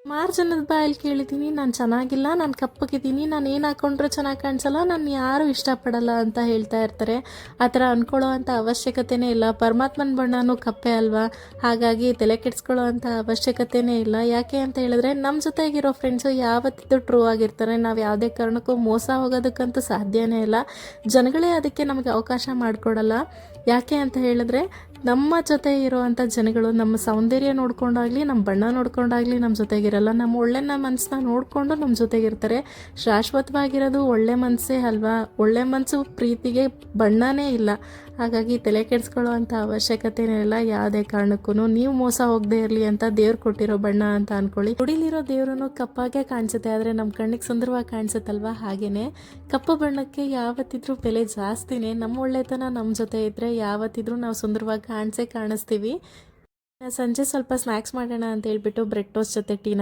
ಸುಮಾರು ಜನದ ಬಾಯಲ್ಲಿ ಕೇಳಿದ್ದೀನಿ, ನಾನು ಚೆನ್ನಾಗಿಲ್ಲ, ನಾನು ಕಪ್ಪಗಿದ್ದೀನಿ, ನಾನು ಏನು ಹಾಕ್ಕೊಂಡ್ರೂ ಚೆನ್ನಾಗಿ ಕಾಣಿಸಲ್ಲ, ನಾನು ಯಾರೂ ಇಷ್ಟಪಡಲ್ಲ ಅಂತ ಹೇಳ್ತಾ ಇರ್ತಾರೆ. ಆ ಥರ ಅಂದ್ಕೊಳ್ಳೋ ಅಂಥ ಅವಶ್ಯಕತೆಯೇ ಇಲ್ಲ. ಪರಮಾತ್ಮನ ಬಣ್ಣನೂ ಕಪ್ಪೆ ಅಲ್ವಾ, ಹಾಗಾಗಿ ತಲೆ ಕೆಡಿಸ್ಕೊಳ್ಳೋ ಅಂಥ ಅವಶ್ಯಕತೆಯೇ ಇಲ್ಲ. ಯಾಕೆ ಅಂತ ಹೇಳಿದ್ರೆ ನಮ್ಮ ಜೊತೆಗಿರೋ ಫ್ರೆಂಡ್ಸು ಯಾವತ್ತಿದ್ದು ಟ್ರೂ ಆಗಿರ್ತಾರೆ. ನಾವು ಯಾವುದೇ ಕಾರಣಕ್ಕೂ ಮೋಸ ಹೋಗೋದಕ್ಕಂತೂ ಸಾಧ್ಯನೇ ಇಲ್ಲ. ಜನಗಳೇ ಅದಕ್ಕೆ ನಮಗೆ ಅವಕಾಶ ಮಾಡಿಕೊಡಲ್ಲ. ಯಾಕೆ ಅಂತ ಹೇಳಿದ್ರೆ ನಮ್ಮ ಜೊತೆ ಇರೋವಂಥ ಜನಗಳು ನಮ್ಮ ಸೌಂದರ್ಯ ನೋಡ್ಕೊಂಡಾಗಲಿ, ನಮ್ಮ ಬಣ್ಣ ನೋಡ್ಕೊಂಡಾಗಲಿ ನಮ್ಮ ಜೊತೆಗಿರಲ್ಲ. ನಮ್ಮ ಒಳ್ಳೆಯ ಮನಸ್ಸನ್ನ ನೋಡಿಕೊಂಡು ನಮ್ಮ ಜೊತೆಗಿರ್ತಾರೆ. ಶಾಶ್ವತವಾಗಿರೋದು ಒಳ್ಳೆ ಮನಸ್ಸೇ ಅಲ್ವಾ. ಒಳ್ಳೆ ಮನಸ್ಸು ಪ್ರೀತಿಗೆ ಬಣ್ಣನೇ ಇಲ್ಲ. ಹಾಗಾಗಿ ತಲೆ ಕೆಡಿಸ್ಕೊಳ್ಳೋ ಅಂಥ ಅವಶ್ಯಕತೆನೇ ಇಲ್ಲ. ಯಾವುದೇ ಕಾರಣಕ್ಕೂ ನೀವು ಮೋಸ ಹೋಗದೆ ಇರಲಿ ಅಂತ ದೇವ್ರು ಕೊಟ್ಟಿರೋ ಬಣ್ಣ ಅಂತ ಅಂದ್ಕೊಳ್ಳಿ. ಗುಡಿಲಿರೋ ದೇವ್ರೂ ಕಪ್ಪಾಗೆ ಕಾಣಿಸುತ್ತೆ, ಆದರೆ ನಮ್ಮ ಕಣ್ಣಿಗೆ ಸುಂದರವಾಗಿ ಕಾಣಿಸುತ್ತಲ್ವ. ಹಾಗೆಯೇ ಕಪ್ಪು ಬಣ್ಣಕ್ಕೆ ಯಾವತ್ತಿದ್ರೂ ಬೆಲೆ ಜಾಸ್ತಿನೇ. ನಮ್ಮ ಒಳ್ಳೆತನ ನಮ್ಮ ಜೊತೆ ಇದ್ದರೆ ಯಾವತ್ತಿದ್ರೂ ನಾವು ಸುಂದರವಾಗಿ ಕಾಣಿಸ್ತೀವಿ. ಸಂಜೆ ಸ್ವಲ್ಪ ಸ್ನ್ಯಾಕ್ಸ್ ಮಾಡೋಣ ಅಂತ ಹೇಳ್ಬಿಟ್ಟು ಬ್ರೆಡ್ ಟೋಸ್ಟ್ ಜೊತೆ ಟೀನ